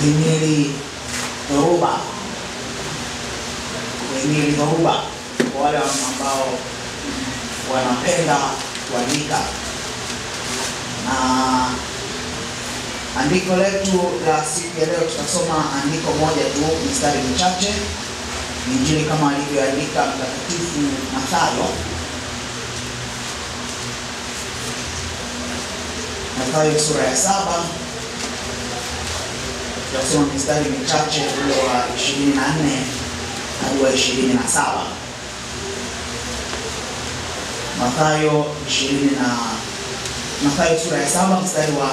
kuhimili dhoruba. Kuhimili dhoruba kwa wale ambao wanapenda kuandika. Na andiko letu la siku ya leo tutasoma andiko moja tu, mistari michache. Injili kama alivyoandika Mtakatifu Mathayo. Mathayo sura ya 7. Tutasoma mistari michache ule wa 24 hadi wa 27. Mathayo sura ya 7 mstari wa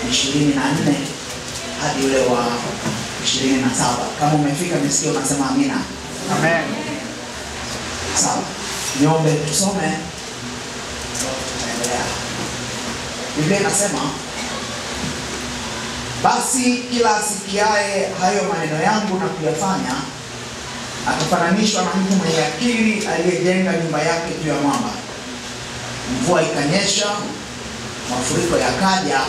24 hadi ule wa 27. Kama umefika nisikie unasema amina. Amen. Sawa. Niombe tusome. Tutaendelea. Biblia inasema, basi kila asikiaye hayo maneno yangu na kuyafanya atafananishwa na mtu mwenye akili aliyejenga nyumba yake juu ya mwamba. Mvua ikanyesha, mafuriko yakaja,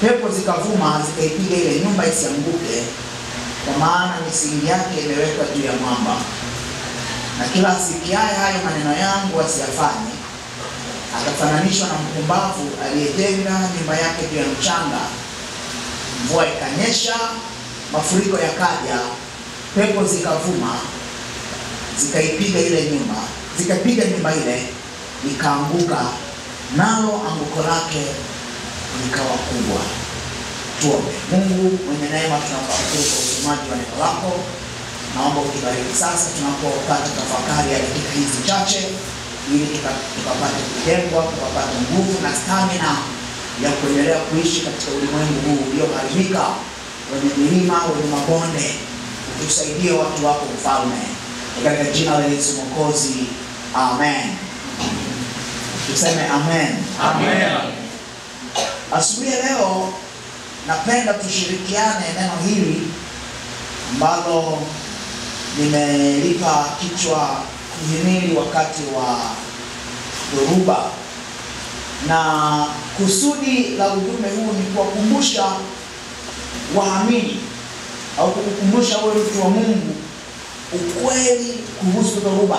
pepo zikavuma zikaipiga ile nyumba isianguke, kwa maana misingi yake imewekwa juu ya mwamba. Na kila asikiaye hayo maneno yangu asiyafanye atafananishwa na mpumbavu aliyejenga nyumba yake juu ya mchanga. Mvua ikanyesha, mafuriko yakaja, pepo zikavuma zikaipiga nyumba ile ikaanguka, nalo anguko lake likawa kubwa. Tuombe. Mungu mwenye neema, tunakushukuru kwa usomaji wa neno lako. Naomba ukibariki sasa tunapopata tafakari ya dakika hizi chache, ili tukapate kujengwa, tukapate nguvu na stamina ya kuendelea kuishi katika ulimwengu huu ulioharibika, wenye milima, wenye mabonde. Utusaidie watu wako Mfalme, katika jina la Yesu Mwokozi. Amen. Tuseme amen. Amen. Asubuhi ya leo napenda tushirikiane neno hili ambalo nimelipa kichwa kuhimili wakati wa dhoruba. Na kusudi la ujumbe huu ni kuwakumbusha waamini au kukukumbusha wewe mtu wa Mungu ukweli kuhusu dhoruba.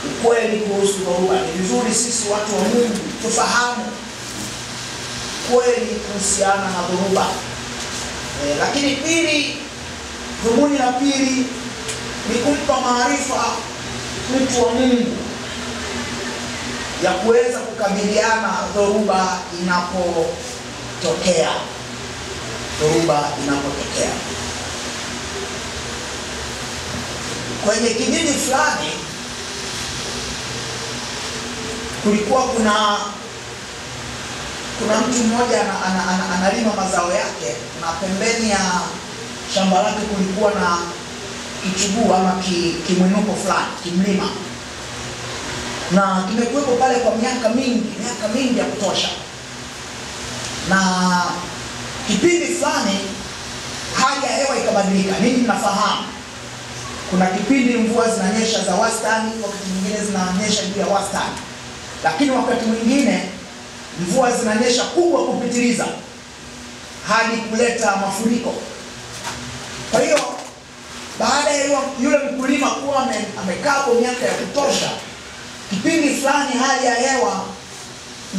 Ukweli kuhusu dhoruba. Ni vizuri sisi watu wa Mungu tufahamu kweli kuhusiana na dhoruba. Lakini pili, dhumuni la pili ni kumpa maarifa mtu wa Mungu ya kuweza kukabiliana dhoruba inapotokea. Kwenye kijiji fulani kulikuwa kuna mtu mmoja analima mazao yake, na pembeni ya shamba lake kulikuwa na kichuguu ama kimwinuko fulani, kimlima. Na kimekuwepo pale kwa miaka mingi ya kutosha. Na kipindi fulani hali ya hewa ikabadilika. Ninyi mnafahamu kuna kipindi mvua zinanyesha za wastani, wakati mwingine zinanyesha juu ya wastani, lakini wakati mwingine mvua zinanyesha kubwa kupitiliza hadi kuleta mafuriko. Kwa hiyo baada ya yule mkulima kuwa amekaa kwa miaka ya kutosha, kipindi fulani hali ya hewa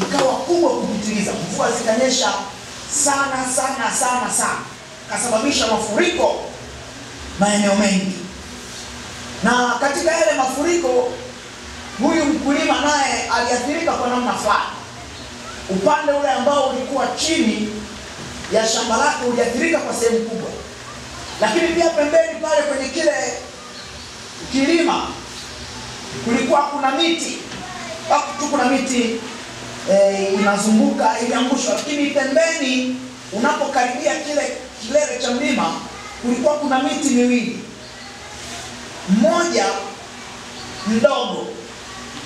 ikawa kubwa kupitiliza. Mvua zikanyesha sana, kasababisha mafuriko maeneo mengi. Na katika yale mafuriko, huyu mkulima naye aliathirika kwa namna fulani. Upande ule ambao ulikuwa chini ya shamba lake uliathirika kwa sehemu kubwa, lakini pia pembeni pale kwenye kile kilima kulikuwa kuna miti. Kuna miti inazunguka, iliangushwa, lakini pembeni unapokaribia kile kilele cha mlima kulikuwa kuna miti miwili. Mmoja mdogo,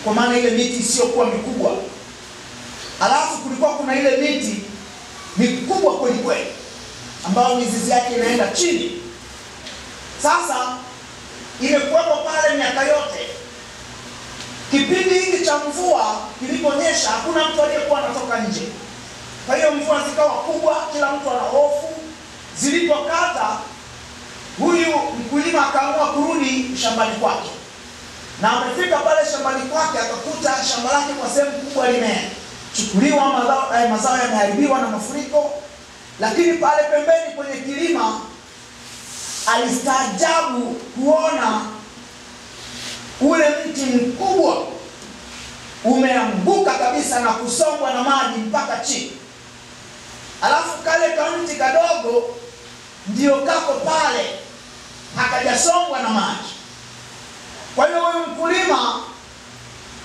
kwa maana ile miti isiyokuwa mikubwa, alafu kulikuwa kuna ile miti mikubwa kweli kweli ambayo mizizi yake inaenda chini. Sasa imekuwepo pale miaka yote. Kipindi hiki cha mvua kiliponyesha, hakuna mtu aliyekuwa anatoka nje. Kwa hiyo mvua zikawa kubwa, kila mtu ana hofu, zilipokata, huyu mkulima akaamua kurudi shambani kwake. Na amefika pale shambani kwake akakuta shamba lake kwa sehemu kubwa limechukuliwa, mazao yameharibiwa na mafuriko. Lakini pale pembeni kwenye kilima alistaajabu kuona ule mti mkubwa umeanguka kabisa na kusombwa na maji mpaka chini. Alafu kale kamti kadogo ndio kako pale, hakajasongwa na maji. Kwa hiyo huyu mkulima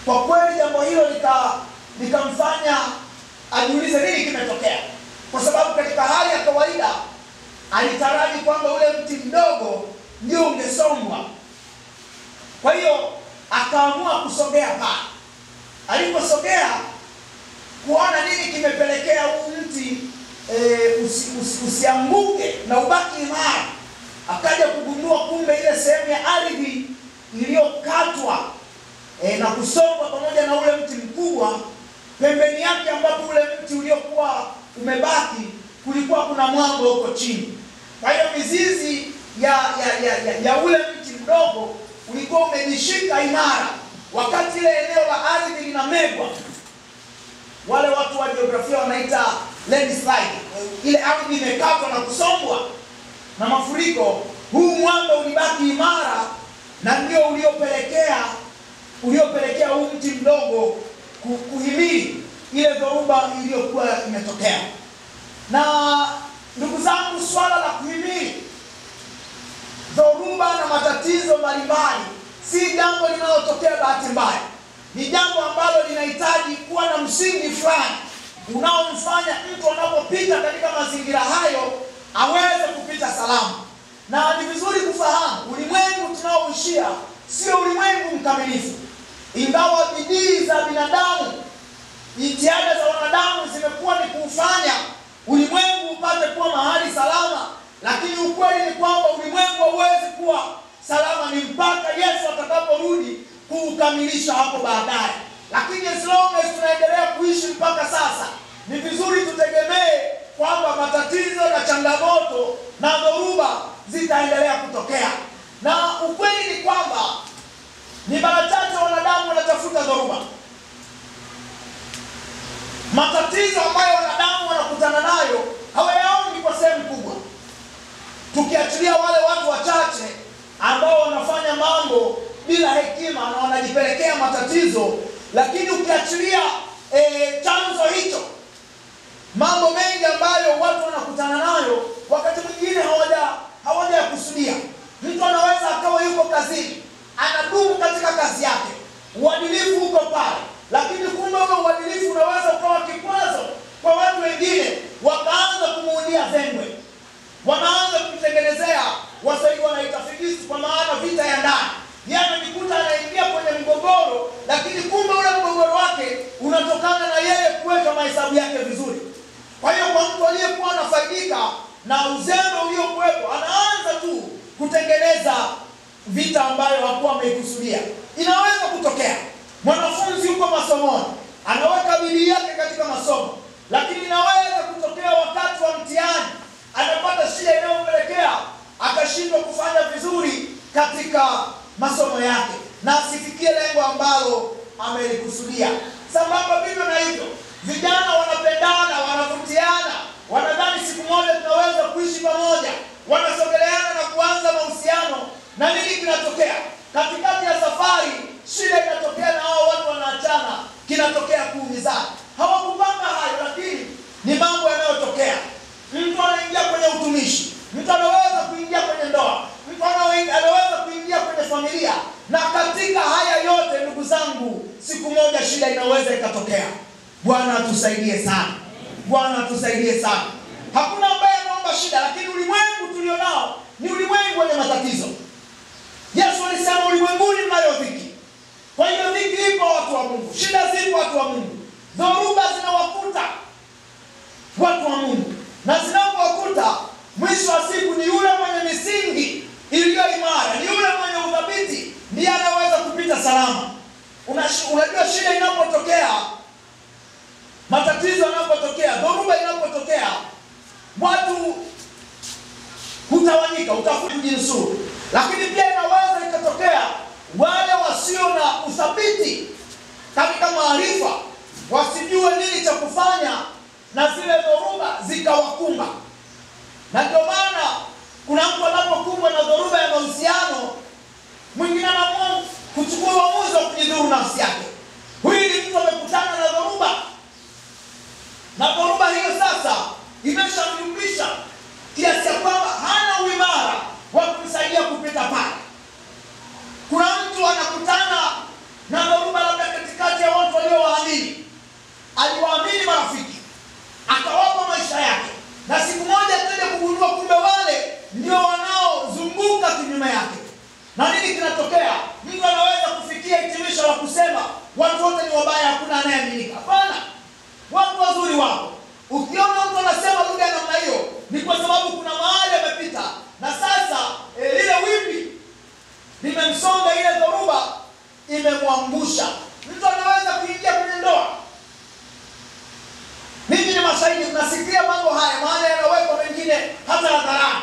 kwa kweli jambo hilo likamfanya ajiulize nini kimetokea, kwa sababu katika hali ya kawaida alitaraji kwamba ule mti mdogo ndio ungesombwa. Kwa hiyo akaamua kusogea pale. Aliposogea kuona nini kimepelekea huu mti usianguke na ubaki imara, akaja kugundua kumbe ile sehemu ya ardhi iliyokatwa na kusombwa pamoja na ule mti mkubwa, pembeni yake ambapo ule mti uliokuwa umebaki kulikuwa kuna mwamba huko chini. Kwa hiyo mizizi ya ule mti mdogo ulikuwa umejishika imara, wakati ile eneo la ardhi linamegwa. Wale watu wa jiografia wanaita landslide. Ile ardhi imekatwa na kusombwa na mafuriko, huu mwamba ulibaki imara, na ndio uliopelekea huu mti mdogo kuhimili ile dhoruba iliyokuwa imetokea. Na ndugu zangu, swala la kuhimili dhoruba na matatizo mbalimbali si jambo linalotokea bahati mbaya. Ni jambo ambalo linahitaji kuwa na msingi fulani unaomfanya mtu anapopita katika mazingira hayo aweze kupita salama. Na ni vizuri kufahamu ulimwengu tunaoishia sio ulimwengu mkamilifu. Ingawa bidii za binadamu, jitihada za wanadamu zimekuwa ni kufanya ulimwengu upate kuwa mahali salama, lakini ukweli ni kwamba ulimwengu hauwezi kuwa salama ni mpaka Yesu atakaporudi kuukamilisha hapo baadaye. Lakini as long as tunaendelea kuishi mpaka sasa, ni vizuri tutegemee kwamba matatizo na changamoto na dhoruba zitaendelea kutokea. Na ukweli ni kwamba ni mara chache wanadamu wanatafuta dhoruba. Matatizo ambayo wanadamu wanakutana nayo hawayaoni kwa sehemu kubwa, tukiachilia wale watu wachache ambao wanafanya mambo bila hekima na wanajipelekea matatizo. Lakini ukiachilia chanzo hicho, mambo mengi ambayo watu wanakutana nayo wakati mwingine hawajakusudia. Mtu anaweza akawa yuko kazini, anadumu katika kazi yake, uadilifu uko pale, lakini kumbe ule uadilifu unaweza ukawa kikwazo kwa watu wengine, wakaanza kumuundia zengwe, wanaanza kumtengenezea, Waswahili wanaita figisu, kwa maana vita ya ndani. Yeye anajikuta anaingia kwenye mgogoro, lakini kumbe ule mgogoro wake unatokana na yeye kuweka mahesabu yake vizuri. Kwa hiyo kwa mtu aliyekuwa anafaidika na uzembe uliokuwepo, anaanza tu kutengeneza vita ambayo hakuwa ameikusudia. Inaweza kutokea mwanafunzi yuko masomoni, anaweka bidii yake katika masomo, lakini inaweza kutokea wakati wa mtihani anapata shida inayopelekea akashindwa kufanya vizuri katika masomo yake na asifikie lengo ambalo amelikusudia. Sambamba vivyo na hivyo, vijana wanapendana, wanavutiana, wanadhani siku moja tunaweza kuishi pamoja, wanasogeleana na kuanza mahusiano, na nini kinatokea? Katikati ya safari shida inatokea na hao watu wanaachana, kinatokea kuumizana. Hawakupanga hayo, lakini ni mambo yanayotokea. Mtu anaingia kwenye utumishi, mtu anaweza kuingia kwenye ndoa, mtu anaweza kuingia kwenye familia, na katika haya yote ndugu zangu, siku moja shida inaweza ikatokea. Bwana atusaidie sana. Bwana atusaidie sana. Hakuna ambaye anaomba shida, lakini ulimwengu tulionao ni ulimwengu wenye matatizo. Yesu alisema ulimwenguni mnayo dhiki. Kwa hiyo dhiki ipo watu wa Mungu, shida zipo watu wa Mungu, dhoruba zinawakuta watu wa Mungu, na zinapowakuta mwisho wa siku ni yule mwenye misingi iliyo imara, ni yule mwenye udhabiti ndiye anaweza kupita salama. Unajua shida inapotokea, matatizo yanapotokea, dhoruba inapotokea, watu kutawanyika, utafuta kujinusuru. Lakini pia inaweza ikatokea wale wasio na uthabiti katika maarifa, wasijue nini cha kufanya na zile dhoruba zikawakumba. Na ndio maana kuna mtu anapokumbwa na dhoruba ya mahusiano, mwingine anaamua kuchukua uamuzi wa kujidhuru nafsi yake. Huyu ni mtu amekutana na dhoruba, na dhoruba hiyo sasa imeshamyumbisha kiasi ya kwamba hana uimara wa kumsaidia kupita pale. Kuna mtu anakutana na dhoruba labda katikati ya watu waliowaamini. Aliwaamini marafiki, akawapa maisha yake, na siku moja akaja kugundua kumbe wale ndio wanaozunguka kinyume yake. Na nini kinatokea? Mtu anaweza kufikia hitimisho la kusema watu wote ni wabaya, hakuna anayeaminika. Hapana, watu wazuri wapo. Ukiona mtu anasema lugha ya namna hiyo, ni kwa sababu kuna mahali amepita, na sasa lile wimbi limemsonga, ile dhoruba imemwangusha. Mtu anaweza kuingia kwenye ndoa. Mimi ni mashahidi, tunasikia mambo haya, maana yanawekwa mengine hata hadharani,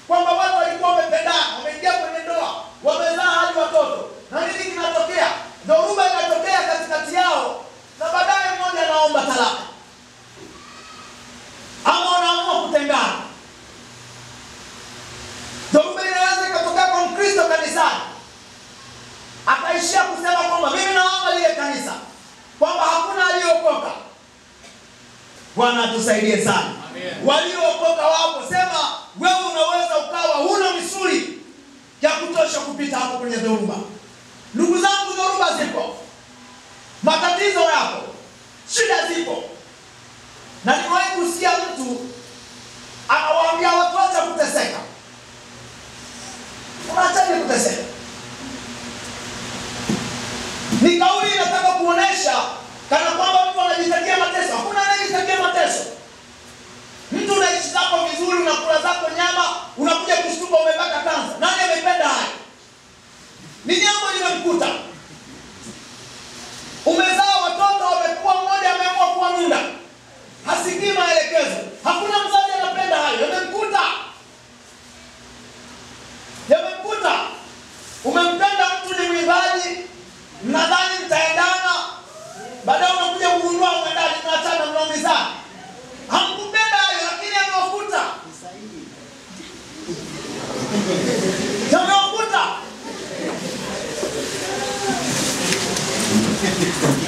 kwamba watu walikuwa wamependana, wameingia kwenye ndoa, wamezaa hadi watoto, na nini kinatokea? Dhoruba inatokea katikati yao, na baadaye mmoja anaomba talaka, ama wanaamua kutengana. Dhoruba inaweza ikatokea kwa Mkristo kanisani, akaishia kusema kwamba mimi naomba lile kanisa, kwamba hakuna aliyeokoka. Bwana atusaidie sana. Waliookoka wapo. Sema wewe unaweza ukawa huna misuli ya kutosha kupita hapo kwenye dhoruba. Ndugu zangu, dhoruba zipo, matatizo yapo, shida zipo. Na nimewahi kusikia mtu anawaambia watu acha kuteseka. Unaachaje kuteseka? Ni kauli inataka kuonesha kana kwamba mtu anajitakia mateso. Hakuna anayejitakia mateso. Mtu unaishi zako vizuri, unakula zako nyama, unakuja kushtuka umepata kansa. Nani amependa haya? Ni jambo limemkuta. Umezaa watoto, wamekuwa, mmoja ameamua kuwa nunda, hasikii maelekezo. Hakuna mzazi anapenda hayo. Yamemkuta. Umempenda mtu ni mwimbaji, mnadhani mtaendana, baadaye unakuja kugundua mwendani, mnaachana, mnaumizana. Hamkupenda hayo, lakini amewakuta. Yamewakuta.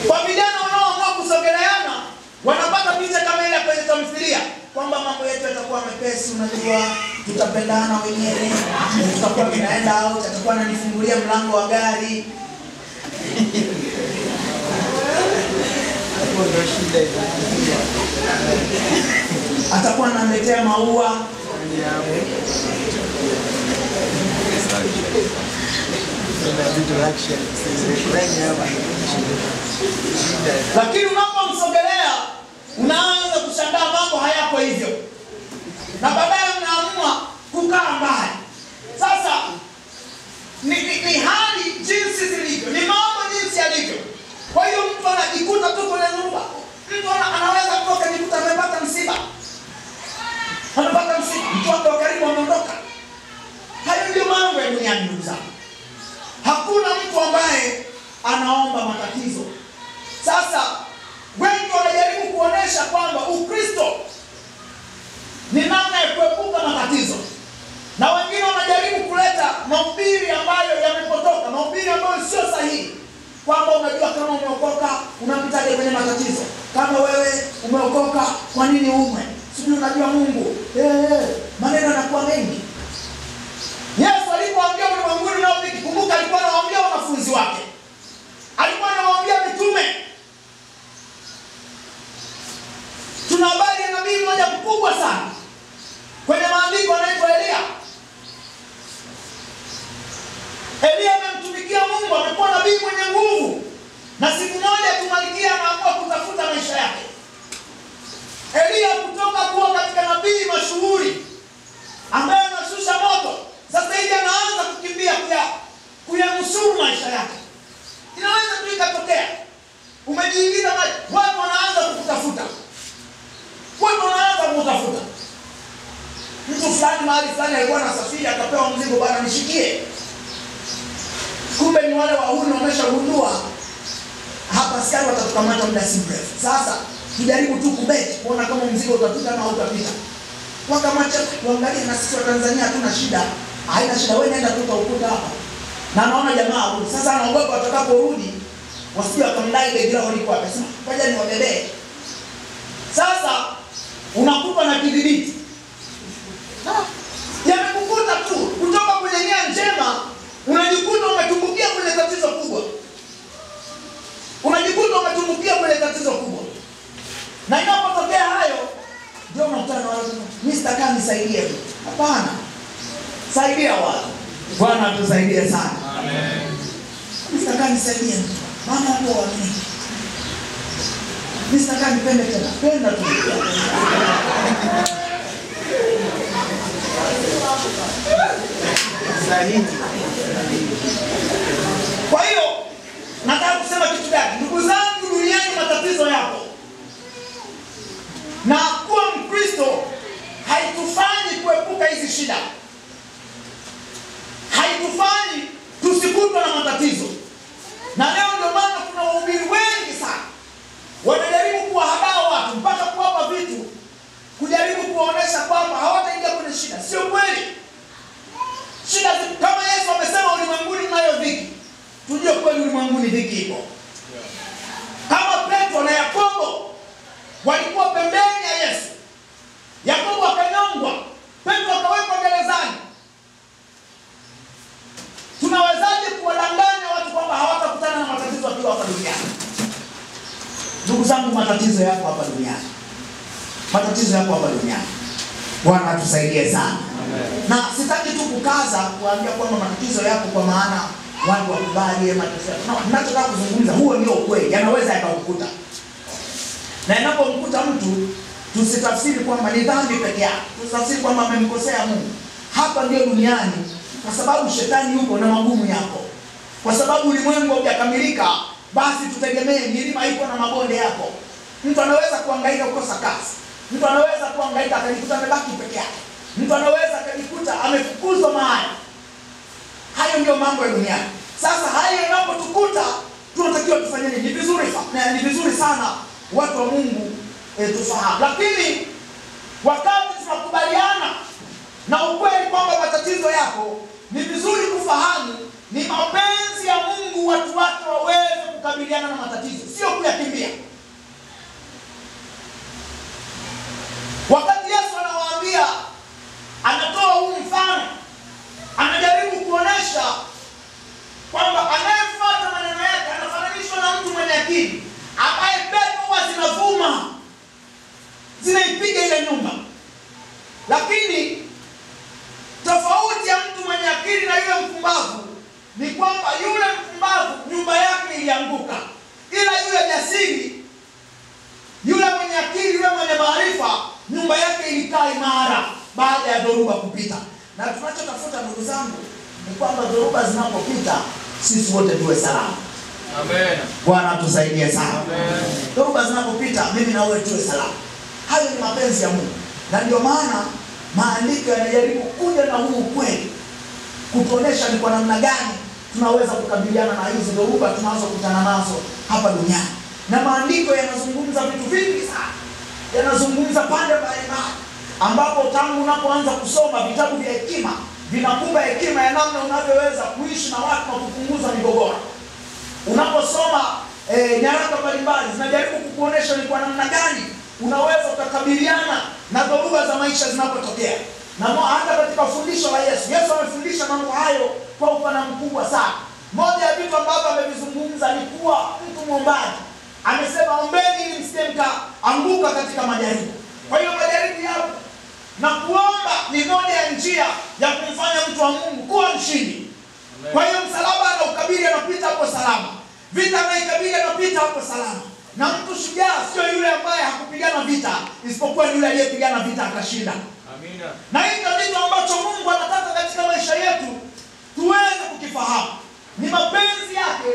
Kwa vijana wanaoamua kusogeleana, wanapata picha kama ile kwenye tamthilia, kwamba mambo yetu yatakuwa mepesi, unajua tutapendana wenyewe, tutakuwa tunaenda out, atakuwa ananifungulia mlango wa gari. Atakuwa ananiletea maua. Lakini unapomsogelea unaanza kushangaa mambo hayako hivyo, na baadaye unaamua kukaa mbali. Sasa ni hali jinsi zilivyo, ni mambo jinsi yalivyo. Kwa hiyo mtu anajikuta tu kwenye dhoruba. Mtu anaweza kuwa kujikuta amepata msiba. Anapata msiba, mtu wake wa karibu ameondoka. Hayo ndio mambo ya duniani, ndugu zangu. Hakuna mtu ambaye anaomba matatizo. Sasa wengi wanajaribu kuonesha kwamba Ukristo ni namna ya kuepuka matatizo, na wengine wanajaribu kuleta mahubiri ambayo yamepotoka, mahubiri ambayo sio sahihi, kwamba unajua kama umeokoka unapitaje kwenye matatizo. Kama wewe umeokoka, kwa nini ume? Sijui unajua Mungu. Maneno yanakuwa mengi. Yesu alipoambia ulimwenguni nao dhiki, kumbuka alikuwa anawaambia wanafunzi wake. Alikuwa anawaambia mitume. Tuna habari ya nabii mmoja mkubwa sana kwenye maandiko, anaitwa Elia. Elia amemtumikia Mungu, amekuwa nabii mwenye nguvu. Na siku moja tu Malkia anaamua kutafuta maisha yake. Elia kutoka kuwa katika nabii mashuhuri ambaye Mtu fulani mahali fulani alikuwa anasafiri akapewa mzigo, bwana nishikie. Kumbe ni wale wahuni wameshagundua hapa askari watatukamata muda si mrefu. Sasa tujaribu tu kubeti kuona kama mzigo utapita au hautapita. Wakamata tuangalie, na sisi wa Tanzania hatuna shida. Haina shida, wewe nenda tu ukuta hapa. Na naona jamaa huyu sasa anaogopa watakaporudi wasije wakamdai begi lao liko hapa. Sema ngoja niwabebee. Sasa unakupa na kidhibiti. Yamekukuta tu kutoka kwenye nia njema, unajikuta umetumbukia kwenye tatizo kubwa. Unajikuta umetumbukia kwenye tatizo kubwa. Na inapotokea hayo ndio unakutana na watu, Mr. Kani nisaidie. Hapana. Saidia watu. Bwana atusaidie sana. Amen. Mr. Kani nisaidie. Mama hapo wapi? Mr. Kani pende tena. Penda tu. Kwa hiyo nataka kusema kitu gani? Ndugu zangu, duniani matatizo yapo. Na kuwa Mkristo haitufanyi kuepuka hizi shida. Haitufanyi tusikutwe na matatizo. Na leo ndio maana kuna wahubiri wengi sana wanajaribu kuwahadaa watu mpaka kuwapa vitu, kujaribu kuwaonesha kwamba hawataingia kwenye shida. Sio kweli. Shida kama Yesu amesema ulimwenguni mnayo dhiki, tujue kweli ulimwenguni dhiki ipo. Kama Petro na Yakobo walikuwa pembeni ya Yesu, Yakobo akanyongwa, Petro akawekwa gerezani. Tunawezaje kuwadanganya watu kwamba hawatakutana na matatizo wakiwa hapa duniani? Ndugu zangu, matatizo yako hapa duniani. Matatizo yako hapa duniani. Bwana atusaidie sana. Amen. Na sitaki tu kukaza kuambia kwamba matatizo yako kwa maana watu wakubali matatizo. No, ninachotaka kuzungumza huo ndio ukweli. Yanaweza yakakukuta. Na inapomkuta mtu tusitafsiri kwamba ni dhambi peke yake. Tusitafsiri kwamba amemkosea Mungu. Hapa ndio duniani, kwa sababu shetani yuko na magumu yako. Kwa sababu ulimwengu haujakamilika, basi tutegemee milima iko na mabonde yako. Mtu anaweza kuhangaika kukosa kazi. Mtu anaweza kuhangaika akajikuta amebaki peke yake. Mtu anaweza akajikuta amefukuzwa mahali. Hayo ndio mambo ya duniani. Sasa hayo yanapotukuta tunatakiwa tufanye nini? Ni vizuri sana watu wa Mungu tufahamu. Lakini wakati tunakubaliana na ukweli kwamba matatizo yako, ni vizuri kufahamu ni mapenzi ya Mungu watu wake waweze kukabiliana na matatizo, sio kuyakimbia. Wakati Yesu anawaambia, anatoa huu mfano, anajaribu kuonesha kwamba anayefuata maneno yake anafananishwa na mtu mwenye akili ambaye pepo huwa zinavuma, zinaipiga ile nyumba. Lakini tofauti ya mtu mwenye akili na yule mpumbavu ni kwamba yule mpumbavu nyumba yake ilianguka, ila yule jasiri, yule mwenye akili, yule mwenye maarifa, nyumba yake ilikaa imara baada ya dhoruba kupita. Na tunachotafuta ndugu zangu ni kwamba dhoruba zinapopita sisi wote tuwe salama. Amen. Bwana tusaidie sana. Amen. Dhoruba zinapopita mimi na wewe tuwe salama. Hayo ni mapenzi ya Mungu. Na ndio maana maandiko yanajaribu kuja na huu ukweli kutuonesha ni kwa namna gani tunaweza kukabiliana na hizo dhoruba tunazokutana nazo hapa duniani. Na maandiko yanazungumza vitu vingi sana. Yanazungumza pande mbalimbali ambapo tangu unapoanza kusoma vitabu vya hekima vinakupa hekima ya namna unavyoweza kuishi na watu na kupunguza migogoro. Unaposoma nyaraka mbalimbali zinajaribu kukuonesha ni kwa namna gani unaweza kukabiliana na dhoruba za maisha zinapotokea. Na hata katika fundisho la Yesu amefundisha mambo hayo kwa upana mkubwa sana. Moja ya vitu ambavyo amevizungumza ni kuwa mtu muombaji. Amesema ombeni ili msije mkaanguka katika majaribu. Kwa hiyo majaribu yapo, na kuomba ni moja ya njia ya kumfanya mtu wa Mungu kuwa mshindi. Amen. Kwa hiyo msalaba anaukabili anapita hapo salama. Vita anaikabili anapita hapo salama. Na mtu shujaa sio yule ambaye hakupigana vita, isipokuwa yule aliyepigana vita akashinda. Amina. Na hicho ndicho ambacho Mungu anataka katika maisha yetu tuweze kukifahamu. Ni mapenzi yake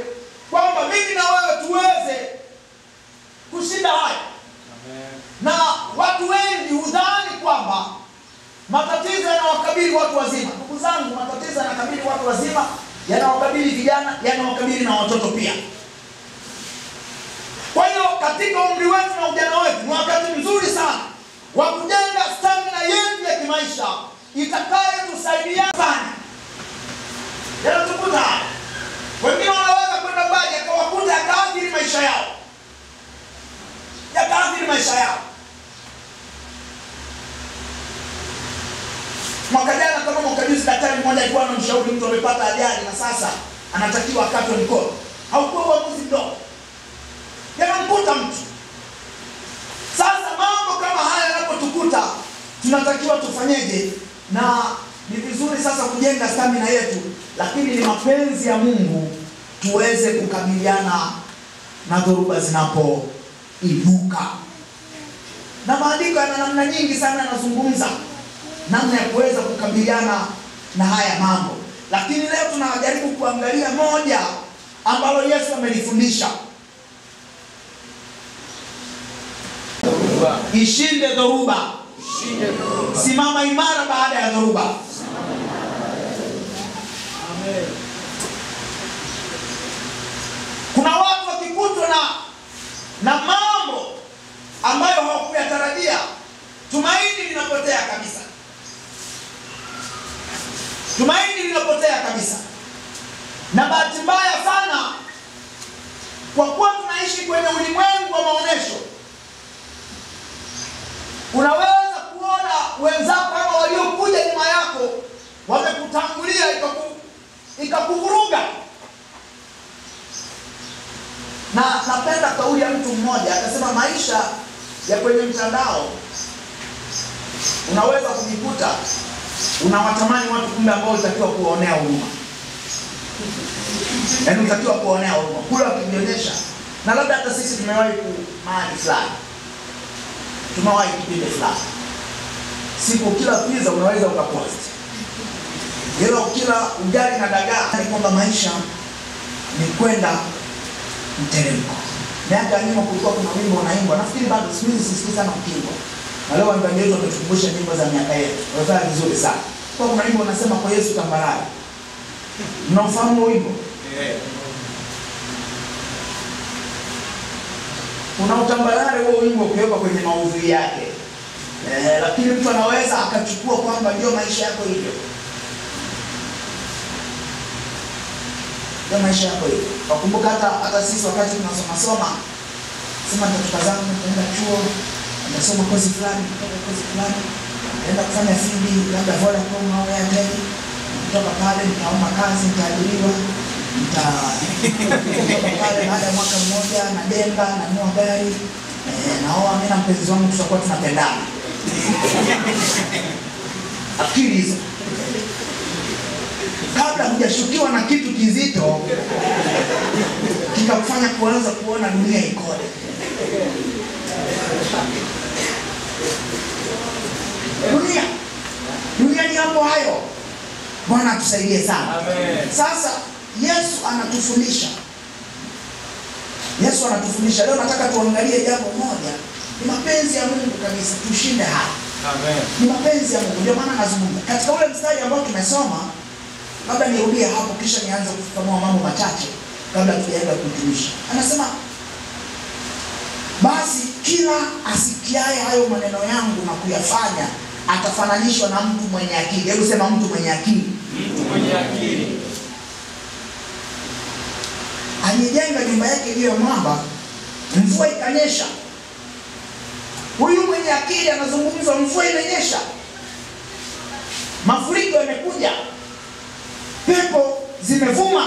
kwamba mimi na wewe tuweze kushinda haya. Amen. Na watu wengi hudhani kwamba Matatizo yanawakabili watu wazima. Ndugu zangu, matatizo yanakabili watu wazima, yanawakabili vijana, yanawakabili na watoto pia. Kwa hiyo katika umri wetu na ujana wetu ni wakati mzuri sana wa kujenga stamina yetu ya kimaisha itakayotusaidia sana. Yanatukuta wengine wanaweza kwenda mbali akawakuta yakaathiri maisha yao. Yakaathiri maisha yao. Mwaka jana kama mwaka juzi, daktari mmoja alikuwa anamshauri mtu amepata ajali na sasa anatakiwa akatwe mkono. Haukuwa uamuzi mdogo. Yanamkuta mtu. Sasa mambo kama haya yanapotukuta, tunatakiwa tufanyeje? Na ni vizuri sasa kujenga stamina yetu, lakini ni mapenzi ya Mungu tuweze kukabiliana na dhoruba zinapoibuka. Na maandiko yana namna nyingi sana yanazungumza namna ya kuweza kukabiliana na haya mambo. Lakini leo tunajaribu kuangalia moja ambalo Yesu amelifundisha. Ishinde dhoruba. Simama imara baada ya dhoruba. Amen. Kuna watu wakikutwa na mambo ambayo hawakuyatarajia, tumaini linapotea kabisa. Tumaini linapotea kabisa. Na bahati mbaya sana, kwa kuwa tunaishi kwenye ulimwengu wa maonesho, unaweza kuona wenzako kama waliokuja nyuma yako wamekutangulia ikakuvuruga. Na napenda kauli ya mtu mmoja akasema, maisha ya kwenye mtandao unaweza kujikuta unawatamani watu kumbe ambao utakiwa kuonea huruma. Yaani utakiwa kuonea huruma kule wakijionyesha. Na labda hata sisi tumewahi mahali fulani, tumewahi kipindi fulani, siku kila pizza unaweza ukapost, leo kila ugali na dagaa. Ni kwamba maisha ni kwenda mteremko. Miaka ya nyuma kulikuwa kuna wimbo unaimbwa, nafikiri bado siku hizi sisikii sana ukiimbwa, na leo wimbaji wetu wametukumbusha nyimbo za miaka yetu, wanafanya vizuri sana. Kwa kuna wimbo unasema kwa Yesu tambarare. Mnaofahamu wimbo? Kuna utambarare huo wimbo ukiwekwa kwenye maudhui yake. Lakini mtu anaweza akachukua kwamba ndio maisha yako hivyo. Ndio maisha yako hivyo. Wakumbuka hata sisi wakati tunasoma sema tutakazana kwenda chuo, tunasoma kozi fulani, naenda kufanya field labda Vodacom au Airtel. Kutoka pale nitaomba kazi, nitaajiriwa, pale baada ya mwaka mmoja na denga na nunua gari, naoa mimi na mpenzi wangu tutakuwa tunapendana. Akili hizo. Kabla hujashukiwa na kitu kizito kikakufanya kuanza kuona dunia ikoje. Dunia ni hapo hayo. Bwana atusaidie sana. Amen. Sasa Yesu anatufundisha. Leo nataka tuangalie jambo moja. Ni mapenzi ya Mungu kabisa tushinde haya. Amen. Ni mapenzi ya Mungu. Ndio maana nazungumza. Katika ule mstari ambao tumesoma, labda nirudie hapo kisha nianze kufafanua mambo machache kabla tujaenda kuhitimisha. Anasema, basi kila asikiaye hayo maneno yangu na kuyafanya atafananishwa na mtu mwenye akili. Hebu sema mtu mwenye akili. Mtu mwenye akili alijenga nyumba yake juu ya mwamba, mvua ikanyesha. Huyu mwenye akili anazungumza, mvua imenyesha, mafuriko yamekuja, pepo zimevuma,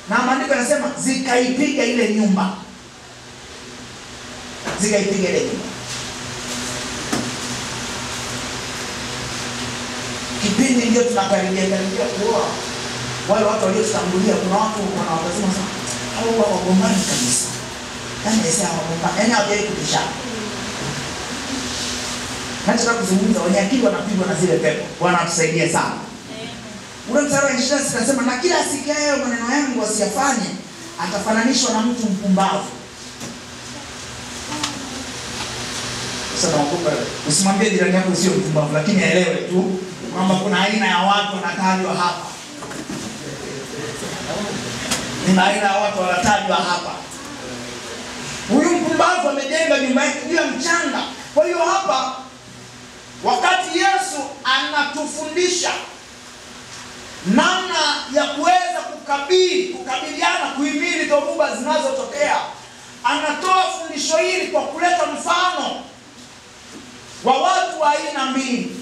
na maandiko yanasema zikaipiga ile nyumba. Zikaipiga ile nyumba. Kipindi ndio tunakaribia kuoa. Wale watu waliotangulia, kuna watu wanawatazama sana, hao wagombani kabisa. Yaani sasa wagombani, yaani hawajai kubishana. Nataka kuzungumza wenye akili wanapigwa na zile pepo. Bwana atusaidie sana. Ule mstari wa 26 anasema, na kila asikiaye maneno yangu asiyafanye atafananishwa na mtu mpumbavu. Sasa naogopa usimwambie jirani yako sio mpumbavu, lakini aelewe tu kwamba kuna aina ya watu wanatajwa hapa. Ni aina ya watu wanatajwa hapa. Huyu mpumbavu amejenga nyumba yake juu ya mchanga. Kwa hiyo hapa wakati Yesu anatufundisha namna ya kuweza kukabiliana, kuhimili dhoruba zinazotokea, anatoa fundisho hili kwa kuleta mfano wa watu wa aina mbili.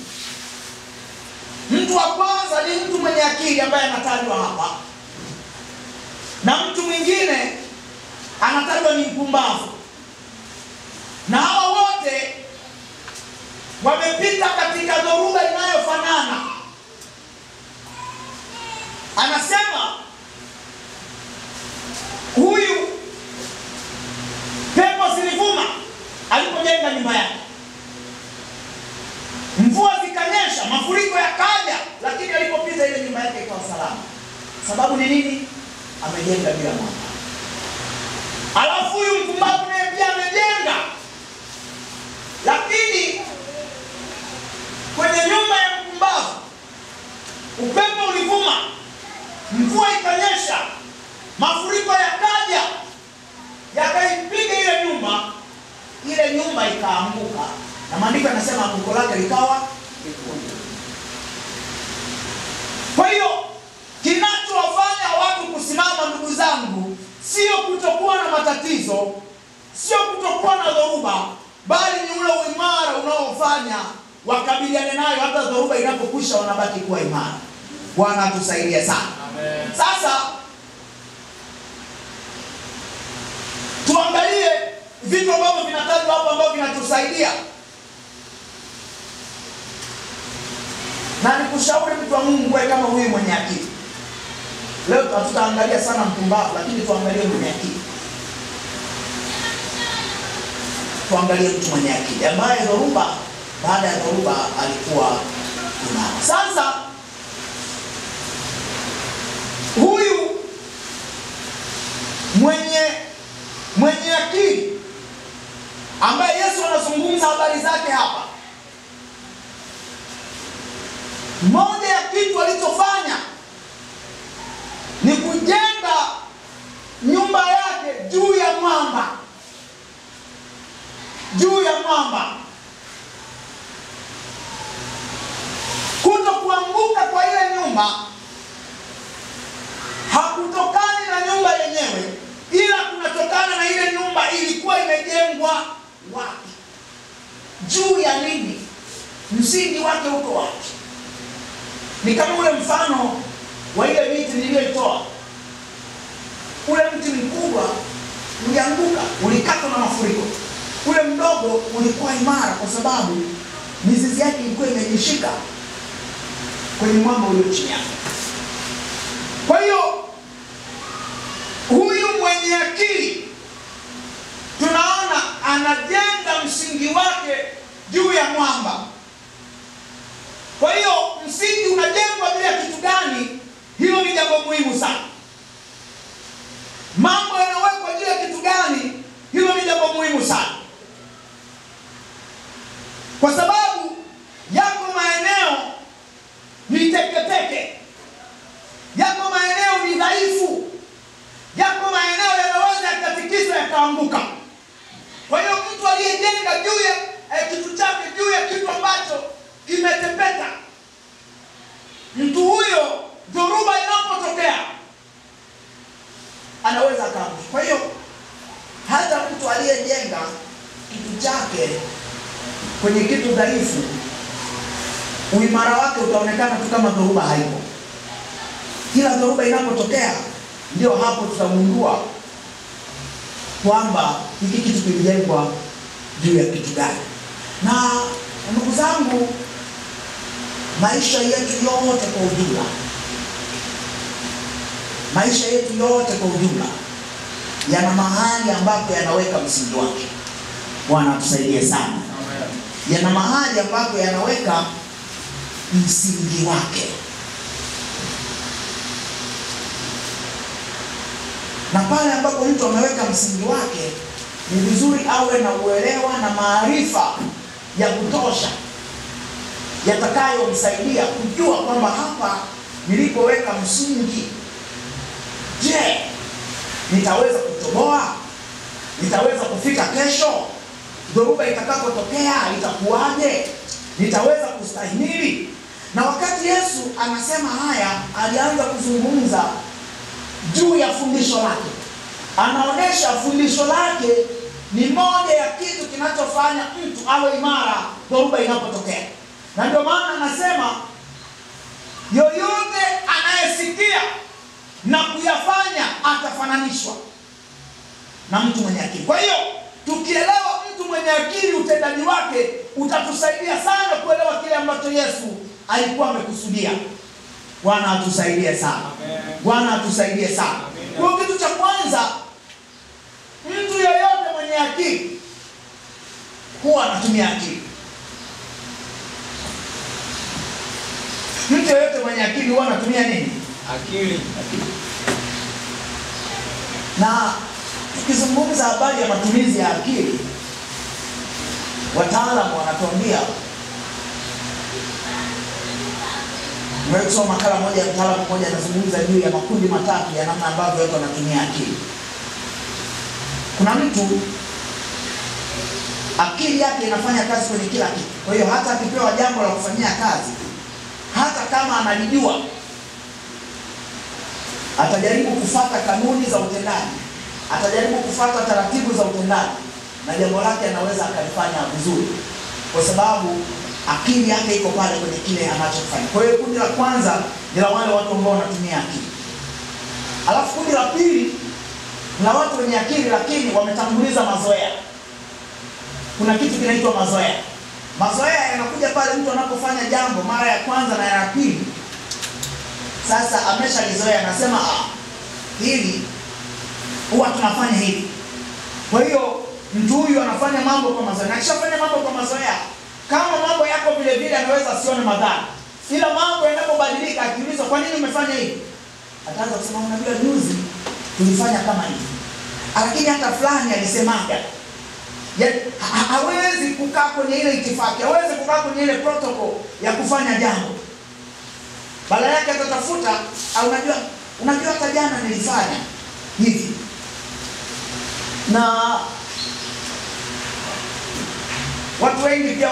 Mtu wa kwanza ni mtu mwenye akili ambaye anatajwa hapa, na mtu mwingine anatajwa ni mpumbavu. Na hawa wote wamepita katika dhoruba inayofanana. Anasema huyu pepo zilivuma alipojenga nyumba yake, mvua zikanyesha, mafuriko yakaja, lakini alipopita ile nyumba yake ikawa salama. Sababu ni nini? Amejenga bila mwamba. Alafu huyu mpumbavu naye pia amejenga, lakini kwenye nyumba ya mpumbavu upepo ulivuma, mvua ikanyesha, mafuriko yakaja, yakaipiga ile nyumba ikaanguka, na maandiko yanasema anguko lake likawa jekundu. Kwa hiyo kinachowafanya watu kusimama, ndugu zangu, sio kutokuwa na matatizo, sio kutokuwa na dhoruba, bali ni ule uimara unaofanya wakabiliane nayo. Hata dhoruba inapokwisha wanabaki kuwa imara. Bwana atusaidie sana. Amen. Sasa tuangalie vitu ambavyo vinatajwa hapa ambavyo vinatusaidia. Na nikushauri mtu wa Mungu wewe kama huyu mwenye akili. Leo tutaangalia sana mpumbavu, lakini tuangalie mwenye akili. Tuangalie mtu mwenye akili ambaye dhoruba baada ya dhoruba alikuwa imara. Sasa huyu mwenye akili ambaye Yesu anazungumza habari zake hapa, moja ya kitu alichofanya ni kujenga nyumba yake juu ya mwamba. Juu ya mwamba. Kuto kuanguka kwa ile nyumba hakutokani na nyumba yenyewe, ila kunatokana na ile nyumba ilikuwa imejengwa wapi, juu ya nini, msingi wake uko wapi. Ni kama ule mfano wa ile miti niliyoitoa. Ule mti mkubwa ulianguka, ulikatwa na mafuriko. Ule mdogo ulikuwa imara kwa sababu mizizi yake ilikuwa imejishika kwenye mwamba ulio chini yake. Kwa hiyo huyu mwenye akili tunaona anajenga msingi wake juu ya mwamba. Kwa hiyo msingi unajengwa juu ya kitu gani? Hilo ni jambo muhimu sana. Mambo yanawekwa juu ya kitu gani? Hilo ni jambo muhimu sana. Kwa sababu yako maeneo ni teketeke, yako maeneo ni dhaifu, yako maeneo yanaweza yakatikiswa yakaanguka. Kwa hiyo mtu aliyejenga juu ya kitu chake juu ya kitu ambacho kimetepeta, mtu huyo dhoruba inapotokea anaweza akaanguka. Kwa hiyo hata mtu aliyejenga kitu chake kwenye kitu dhaifu, uimara wake utaonekana tu kama dhoruba haipo. Kila dhoruba inapotokea ndio hapo tutagundua kwamba hiki kitu kilijengwa juu ya kitu gani. Na ndugu zangu, maisha yetu yote kwa ujumla, maisha yetu yote kwa ujumla yana mahali ambapo yanaweka msingi wake. Bwana atusaidie sana. Yana mahali ambapo yanaweka msingi wake. Na pale ambapo mtu ameweka msingi wake, ni vizuri awe na uelewa na maarifa ya kutosha yatakayomsaidia kujua kwamba hapa nilipoweka msingi, je, nitaweza kutoboa? Nitaweza kufika kesho? Dhoruba itakapotokea itakuwaje? Nitaweza kustahimili? Na wakati Yesu anasema haya, alianza kuzungumza juu ya fundisho lake. Anaonesha fundisho lake ni moja ya kitu kinachofanya mtu awe imara dhoruba inapotokea. Na ndio maana anasema yoyote anayesikia na kuyafanya atafananishwa na mtu mwenye akili. Kwa hiyo tukielewa mtu mwenye akili, utendaji wake utatusaidia sana kuelewa kile ambacho Yesu alikuwa amekusudia. Bwana atusaidie sana. Bwana atusaidie sana. Kwa kitu cha kwanza, mtu yeyote mwenye akili huwa anatumia akili. Mtu yeyote mwenye akili huwa anatumia nini? Akili. Na tukizungumza habari ya matumizi ya akili, wataalamu wanatuambia, nimesoma makala moja ya mtaalamu mmoja anazungumza juu ya makundi matatu ya namna ambavyo watu wanatumia akili. Kuna mtu akili yake inafanya kazi kwenye kila kitu. Kwa hiyo hata akipewa jambo la kufanyia kazi, hata kama analijua, atajaribu kufuata kanuni za utendaji, atajaribu kufuata taratibu za utendaji, na jambo lake anaweza akalifanya vizuri, kwa sababu akili yake iko pale kwenye kile anachofanya. Kwa hiyo kundi la kwanza ni la wale watu ambao wanatumia akili. Alafu kundi la pili na watu wenye akili lakini wametanguliza mazoea. Kuna kitu kinaitwa mazoea. Mazoea yanakuja pale mtu anapofanya jambo mara ya kwanza na ya pili. Sasa ameshalizoea, anasema hili huwa tunafanya hivi. Kwa hiyo mtu huyu anafanya mambo kwa mazoea. Na akishafanya mambo kwa mazoea, kama mambo yako vile vile anaweza asione madhara. Ila mambo yanapobadilika, akiulizwa kwa nini umefanya hivi, ataanza kusema unajua juzi tulifanya kama hivi, lakini hata fulani alisemaga. Hawezi kukaa kwenye ile itifaki, hawezi kukaa kwenye ile protocol ya kufanya jambo. Badala yake atatafuta, unajua hata jana nilifanya hivi. Na watu wengi pia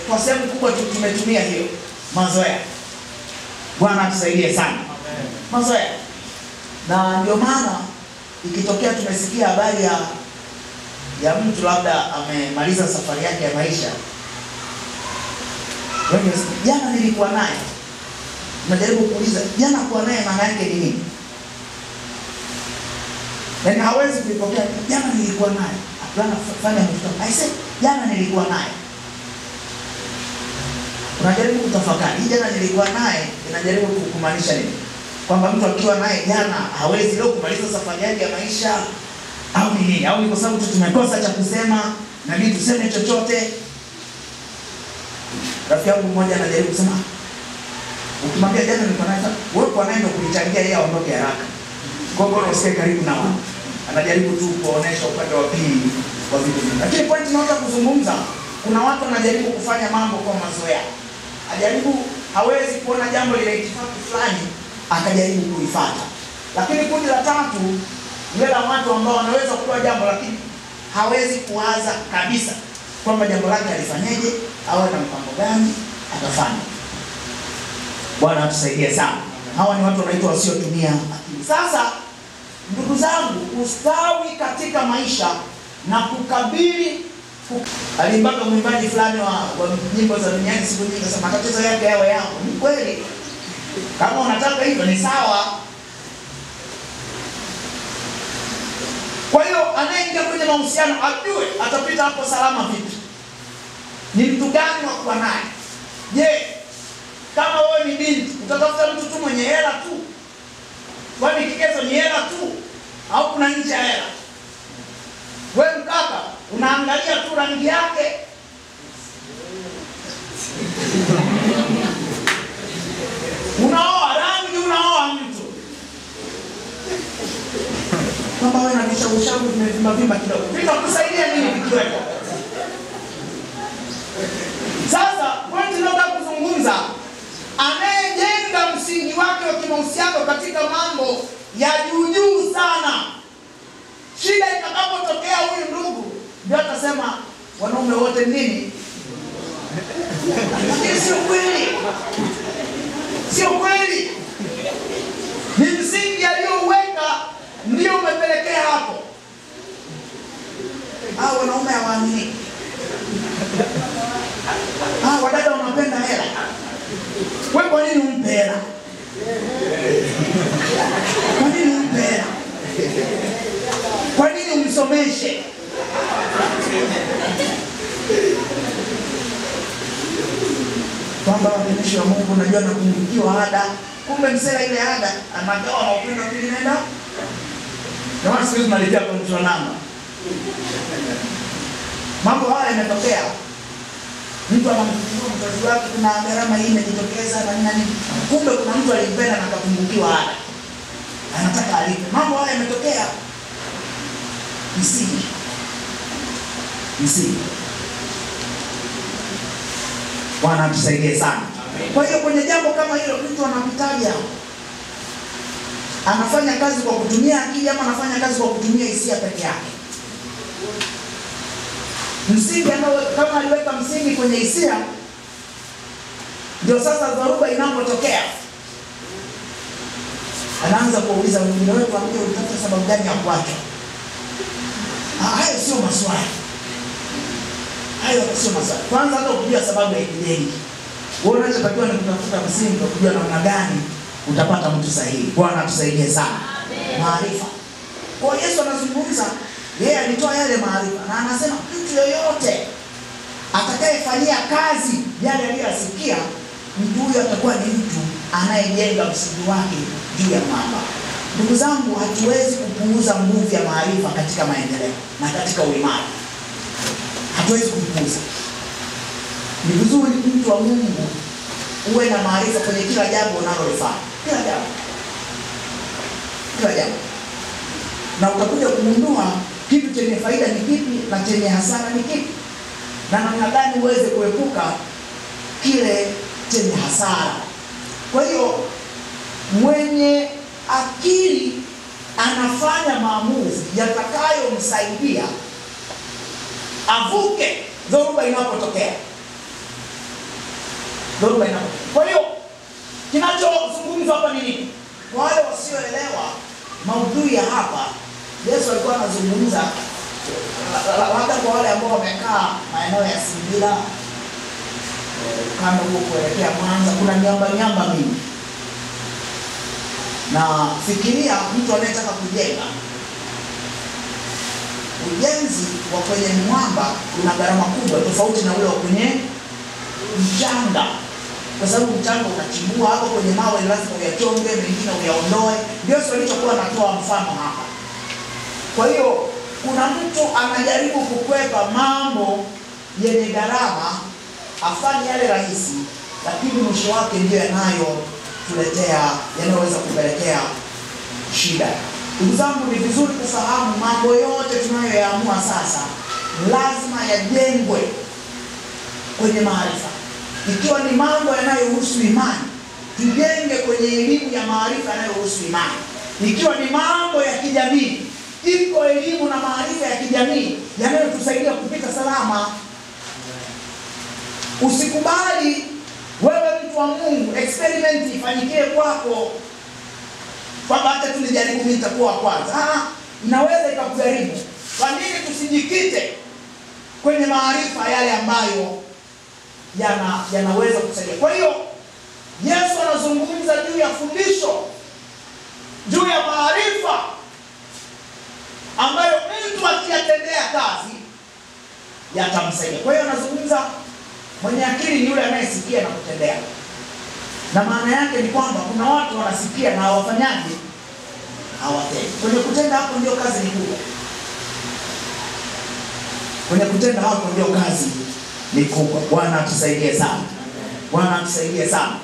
kwa sehemu kubwa tumetumia hiyo mazoea. Bwana atusaidie sana. Mazoea. Na ndio maana ikitokea tumesikia habari ya mtu labda amemaliza safari yake ya maisha, wengi jana nilikuwa naye, najaribu kuuliza jana kuwa naye maana yake ni nini? Yaani hawezi kuipokea jana nilikuwa naye. Bwana fanya mtu. I said jana nilikuwa naye. Unajaribu kutafakari, jana nilikuwa naye inajaribu kumaanisha nini? Kwamba mtu akiwa naye jana hawezi leo kumaliza safari yake ya maisha, au ni nini? Au ni kwa sababu tu tumekosa cha kusema na mimi tuseme chochote? Rafiki yangu mmoja anajaribu kusema, ukimwambia jana nilikuwa naye, wewe kwa nini kulichangia yeye aondoke haraka? Kwa hiyo usikie karibu na wao. Anajaribu tu kuonesha upande wa pili wa vitu. Lakini point tunataka kuzungumza, kuna watu wanajaribu kufanya mambo kwa mazoea. Hawezi kuona jambo lile itifaki fulani akajaribu kuifuata. Lakini kundi la tatu ni wale watu ambao wanaweza kutoa jambo lakini hawezi kuanza kabisa kwamba jambo lake alifanyaje au na mpango gani atafanya. Bwana atusaidie sana. Hawa ni watu wanaitwa wasiotumia akili. Sasa ndugu zangu, ustawi katika maisha na kukabili alimbaka mwimbaji fulani wa nyimbo za duniani siku nyingi sema matatizo yake yawe yako. Ni kweli. Kama unataka hivyo ni sawa. Kwa hiyo anayeingia kwenye mahusiano ajue atapita hapo salama vipi. Ni mtu gani wa kuwa naye? Je, kama wewe ni binti, utatafuta mtu tu mwenye hela tu? Kwani kigezo ni hela tu au kuna nje ya hela? Wewe mkaka unaangalia tu rangi yake. Unaoa rangi, unaoa mtu. Kama wewe na vishauri vimevimba kidogo, vitakusaidia nini vikiwepo? kimahusiano katika mambo ya juu sana. Shida itakapotokea huyu ndugu ndio atasema wanaume wote nini? Sio kweli. Sio kweli. Ni msingi aliyouweka ndio umepelekea hapo. Hao wanaume hawaamini. Wadada wanapenda hela. Wewe kwa nini umpe hela? Kwa nini umpe hela? Kwa nini umsomeshe? Kwamba watumishi wa Mungu unajua napungukiwa ada, kumbe msela ile ada anagawa na upendo pili nenda. Ndio siku hizi tunalipia kwa mtu namba. Mambo haya yametokea. Mtu anamfungua mtoto wake, kuna gharama hii imejitokeza na nini. Kumbe kuna mtu alimpenda na akapungukiwa ada. Anataka alipe. Mambo haya yametokea. Msingi. Bwana tusaidie sana. Kwa hiyo kwenye jambo kama hilo mtu anapitaja. Anafanya kazi kwa kutumia akili ama anafanya kazi kwa kutumia hisia peke yake? Msingi kama aliweka msingi kwenye hisia, ndio sasa dhoruba inapotokea anaanza kuuliza wengine, wewe tuambie ulitafuta sababu gani ya kuacha? Hayo sio maswali. Kwanza hata kujua sababu ya kijengi. Wewe unachotakiwa ni kutafuta msingi wa kujua namna gani utapata mtu sahihi. Bwana tusaidie sana. Maarifa. Kwa Yesu anazungumza, yeye alitoa yale maarifa na anasema mtu yoyote atakayefanyia kazi yale aliyosikia, mtu huyo atakuwa ni mtu anayejenga msingi wake juu ya mwamba. Ndugu zangu, hatuwezi kupuuza nguvu ya maarifa katika maendeleo na katika uimara. Hatuwezi kupuuza. Ni vizuri mtu wa Mungu uwe na maarifa kwenye kila jambo unalolifanya. Kila jambo. Na utakuja kugundua kitu chenye faida ni kipi na chenye hasara ni kipi. Na namna gani uweze kuepuka kile chenye hasara. Kwa hiyo mwenye akili anafanya maamuzi yatakayomsaidia avuke dhoruba inapotokea. Kwa hiyo kinachozungumzwa hapa ni nini? Kwa wale wasioelewa maudhui ya hapa, Yesu alikuwa anazungumza labda kwa wale ambao wamekaa maeneo ya Singida kando huko kuelekea Mwanza, kuna miamba mingi. Na fikiria mtu anayetaka kujenga. Ujenzi wa kwenye mwamba una gharama kubwa tofauti na ule wa kwenye mchanga. Kwa sababu mchanga unachimbua hapo kwenye mawe, lazima uyachonge, mengine uyaondoe. Ndio sio alichokuwa natoa mfano hapa. Kwa hiyo kuna mtu anajaribu kukwepa mambo yenye gharama, afanye yale rahisi, lakini mwisho wake ndio yanayoweza kupelekea shida. Ndugu zangu, ni vizuri kufahamu mambo yote tunayoyaamua sasa lazima yajengwe kwenye maarifa. Ikiwa ni mambo yanayohusu imani, tujenge kwenye elimu ya maarifa yanayohusu imani. Ikiwa ni mambo ya kijamii, iko elimu na maarifa ya kijamii yanayotusaidia kupita salama. Usikubali wewe mtu wa Mungu experiment ifanyikie kwako. Kwamba hata tulijaribu mimi nitakuwa kwanza. Inaweza ikakujaribu. Kwa nini tusijikite kwenye maarifa yale ambayo yanaweza kusaidia? Kwa hiyo Yesu anazungumza juu ya fundisho, juu ya maarifa ambayo mtu akiyatendea kazi yatamsaidia. Kwa hiyo anazungumza mwenye akili ni yule anayesikia na kutendea. Na maana yake ni kwamba kuna watu wanasikia na hawafanyaje? Hawatendi. Kwenye kutenda hapo ndio kazi ni kubwa. Bwana atusaidie sana.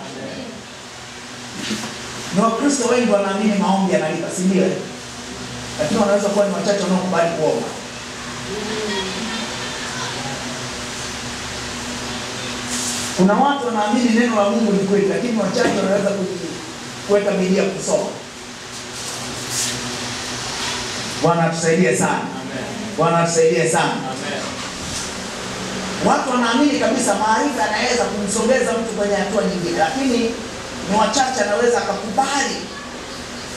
Ni Wakristo wengi wanaamini maombi yanalipa, si ndio? Lakini wanaweza kuwa ni wachache wanaokubali kuomba. Kuna watu wanaamini neno la Mungu ni kweli, lakini wachache wanaweza kuweka bidii ya kusoma. Bwana atusaidie sana. Amen. Bwana atusaidie sana. Amen. Watu wanaamini kabisa maarifa yanaweza kumsogeza mtu kwenye hatua nyingine, lakini ni wachache anaweza akakubali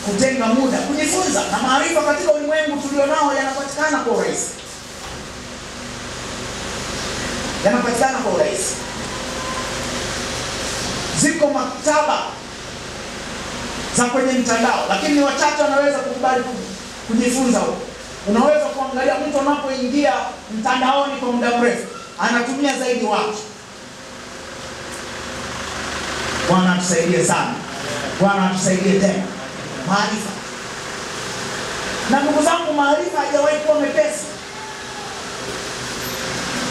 kutenga muda kujifunza. Na maarifa katika ulimwengu tulionao yanapatikana kwa urahisi. Yanapatikana kwa urahisi. Ziko maktaba za kwenye mtandao, lakini ni wachache wanaweza kukubali kujifunza huko. Unaweza kuangalia mtu anapoingia mtandaoni kwa muda mrefu, anatumia zaidi watu. Bwana atusaidie sana. Bwana atusaidie tena. Maarifa. Na ndugu zangu, maarifa hayajawahi kuwa mepesi.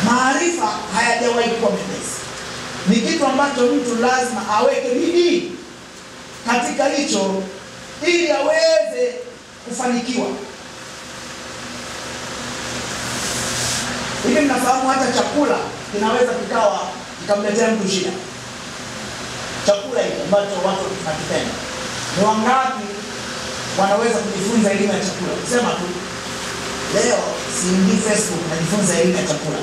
Maarifa hayajawahi kuwa mepesi. Ni kitu ambacho mtu lazima aweke bidii katika hicho ili aweze kufanikiwa. Hivi mnafahamu hata chakula kinaweza kikamletea mtu shida. Chakula hiki ambacho watu tunakipenda. Ni wangapi wanaweza kujifunza elimu ya chakula? Sema tu leo siingii Facebook najifunza elimu ya chakula.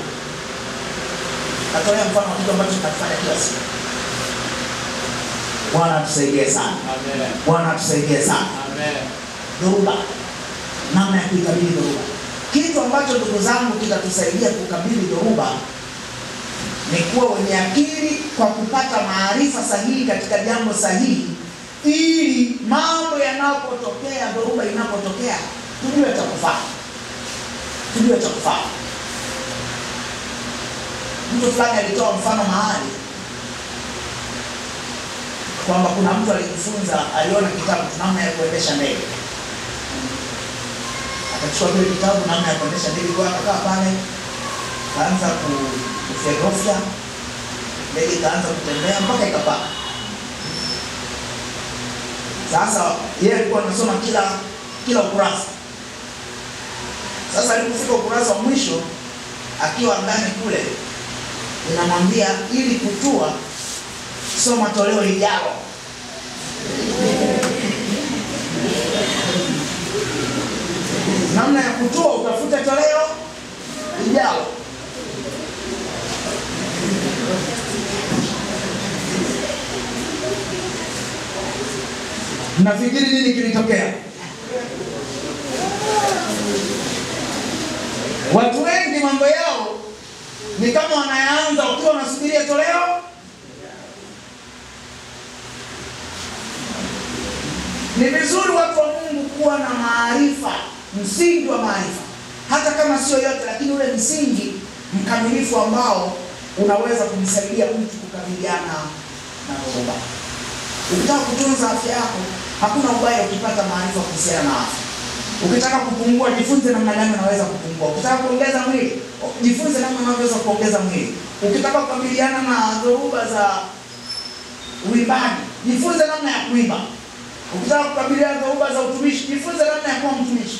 Natolea mfano wa kitu ambacho tunafanya kila siku. Bwana atusaidie sana. Amen. Bwana atusaidie sana. Amen. Dhoruba. Namna ya kuikabili dhoruba. Kitu ambacho ndugu zangu kitatusaidia kukabili dhoruba ni kuwa wenye akili kwa kupata maarifa sahihi katika jambo sahihi, ili mambo yanapotokea, dhoruba inapotokea, tujue cha kufanya. Tujue cha kufanya. Mtu fulani alitoa mfano mahali kwamba kuna mtu alijifunza, aliona kitabu namna ya kuendesha ndege. Akachukua kile kitabu namna ya kuendesha ndege, kwa akakaa pale, kaanza kufyegofya ndege, kaanza kutembea mpaka ikapaa. Sasa yeye alikuwa anasoma kila ukurasa. Sasa alipofika ukurasa wa mwisho, akiwa ndani kule, inamwambia ili kutua soma toleo lijalo. Namna ya kutua utafuta toleo lijalo. Mnafikiri nini kilitokea? Watu wengi mambo yao ni kama wanaanza wakiwa wanasubiria toleo. Ni vizuri watu wa Mungu kuwa na maarifa, msingi wa maarifa. Hata kama sio yote, lakini ule msingi mkamilifu ambao unaweza kumsaidia mtu kukabiliana na dhoruba. Ukitaka kutunza afya yako, hakuna ubaya ukipata maarifa kuhusiana na afya. Ukitaka kupungua, jifunze namna gani unaweza kupungua. Ukitaka kuongeza mwili, jifunze namna unaweza kuongeza mwili. Ukitaka kukabiliana na dhoruba za uimbaji, jifunze namna ya kuimba. Ukitaka kukabiliana na dhoruba za utumishi, jifunze namna ya kuwa mtumishi.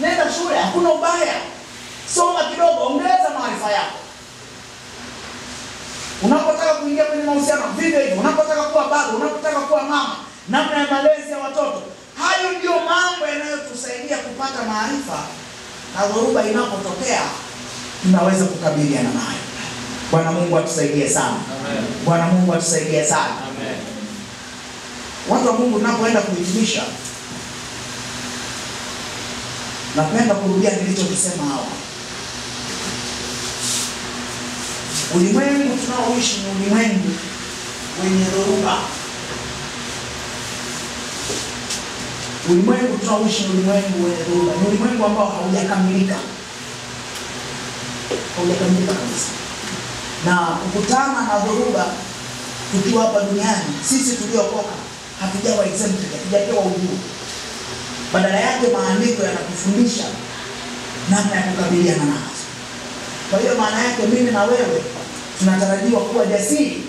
Nenda shule, hakuna ubaya. Soma kidogo, ongeza maarifa yako. Unapotaka kuingia kwenye mahusiano, vivyo hivyo. Unapotaka kuwa baba, unapotaka kuwa mama, namna ya malezi ya watoto. Hayo ndio mambo yanayotusaidia kupata maarifa, na dhoruba inapotokea tunaweza kukabiliana nayo. Bwana Mungu atusaidie sana. Amen. Bwana Mungu atusaidie sana. Amen. Watu wa Mungu, tunapoenda kuhitimisha, napenda kurudia nilichokisema hapo. Ulimwengu tunaoishi ni ulimwengu wenye dhoruba. Ulimwengu tunaoishi ni ulimwengu wenye dhoruba. Ni ulimwengu ambao haujakamilika. Haujakamilika kabisa. Na kukutana na dhoruba tukiwa hapa duniani, sisi tuliokoka hatujawa exempted, hatujapewa ujuru. Badala yake maandiko yanatufundisha namna ya kukabiliana nazo. Kwa hiyo maana yake mimi na wewe tunatarajiwa kuwa jasiri,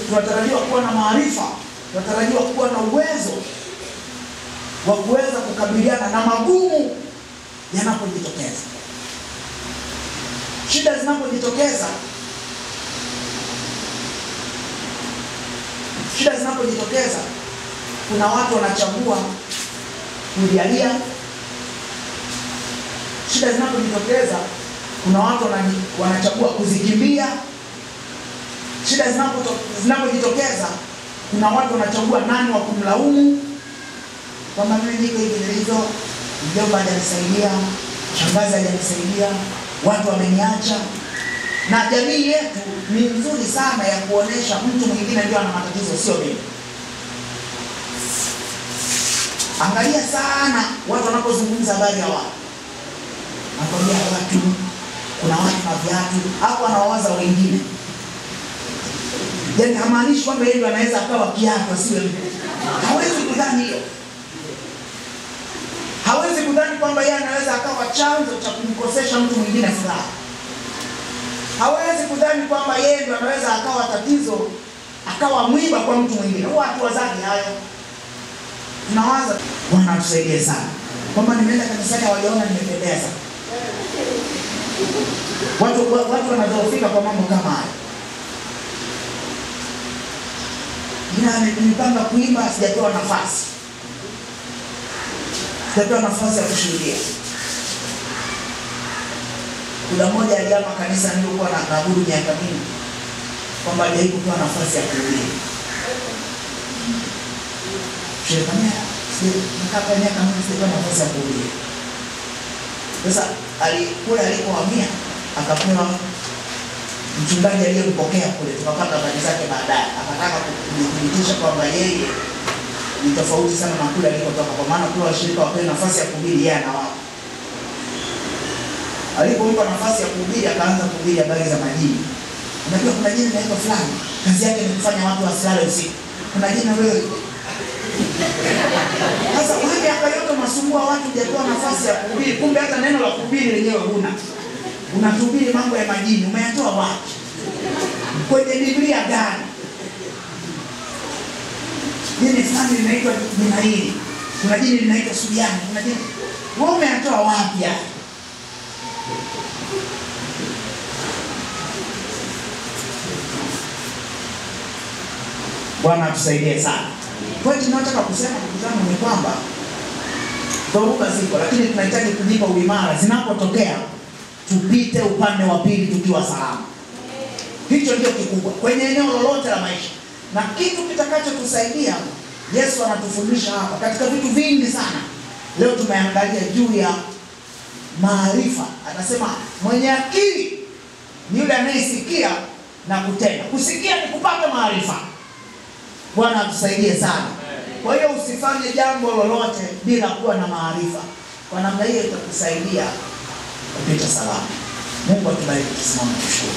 tunatarajiwa kuwa na maarifa, tunatarajiwa kuwa na uwezo wa kuweza kukabiliana na magumu yanapojitokeza. Shida zinapojitokeza, kuna watu wanachagua kulialia. Shida zinapojitokeza, kuna watu wanachagua kuzikimbia. Shida zinapojitokeza, kuna watu wanachagua nani wa kumlaumu. Kwamba mimi niko hivi, mjomba hajanisaidia, shangazi hajanisaidia, watu wameniacha. Na jamii yetu ni nzuri sana ya kuonesha mtu mwingine ndio ana matatizo, sio mimi. Angalia sana watu wanapozungumza habari ya watu. Nakwambia watu, kuna watu na viatu, hapo anawaza wengine. Yaani hamaanishi kwamba yeye anaweza akawa kiatu asiwe mtu. Hawezi kudhani hiyo. Hawezi kudhani kwamba yeye anaweza akawa chanzo cha kumkosesha mtu mwingine furaha. Hawezi kudhani kwamba yeye ndiye anaweza akawa tatizo, akawa mwiba kwa mtu mwingine. Watu wazani hayo. Tunawaza, Bwana atusaidie sana. Kwamba nimeenda kanisani wajaona nimependeza. Watu wanadhoofika kwa mambo kama haya. Nilipanga kuimba, sijapewa nafasi. Sijapewa nafasi ya kushuhudia. Kuna mmoja aliyama kanisa nilikuwa na naabudu miaka mingi, kwamba hajawahi kupewa nafasi ya kuhubiri. Shirikania, nikapa miaka mingi sijapewa nafasi ya kuhubiri. Sasa kule alipohamia, akapewa mchungaji aliyempokea kule, tukapata habari zake baadaye. Akataka kudhibitisha kwamba yeye ni tofauti sana na kule alikotoka, kwa maana kule washirika wapewe nafasi ya kuhubiri, yeye ana wao. Alipompa nafasi ya kuhubiri, akaanza kuhubiri habari za majini. Unajua kuna jini linaitwa fulani, kazi yake ni kufanya watu wasilale usiku. Kuna jini wewe. Sasa wewe miaka yote unasumbua watu, hujapewa nafasi ya kuhubiri. Kumbe hata neno la kuhubiri lenyewe huna. Unahubiri mambo ya majini, umeyatoa wapi? Kwenye Biblia gani? Jini fulani linaitwa jina hili. Kuna jini linaitwa Subiani, kuna jini. Wewe umeyatoa wapi haya? Bwana atusaidie sana. Kwa hiyo tunataka kusema ndugu zangu ni kwamba dhoruba ziko, lakini tunahitaji kujipa uimara. Zinapotokea tupite upande wa pili tukiwa salama. Hicho ndio kikubwa kwenye eneo lolote la maisha. Na kitu kitakachotusaidia, Yesu anatufundisha hapa katika vitu vingi sana. Leo tumeangalia juu ya maarifa. Anasema mwenye akili ni yule anayesikia na kutenda. Kusikia ni kupata maarifa. Bwana atusaidie sana. Kwa hiyo usifanye jambo lolote bila kuwa na maarifa. Kwa namna hiyo itakusaidia kupita salama. Mungu atubariki. Tusimame tushukuru.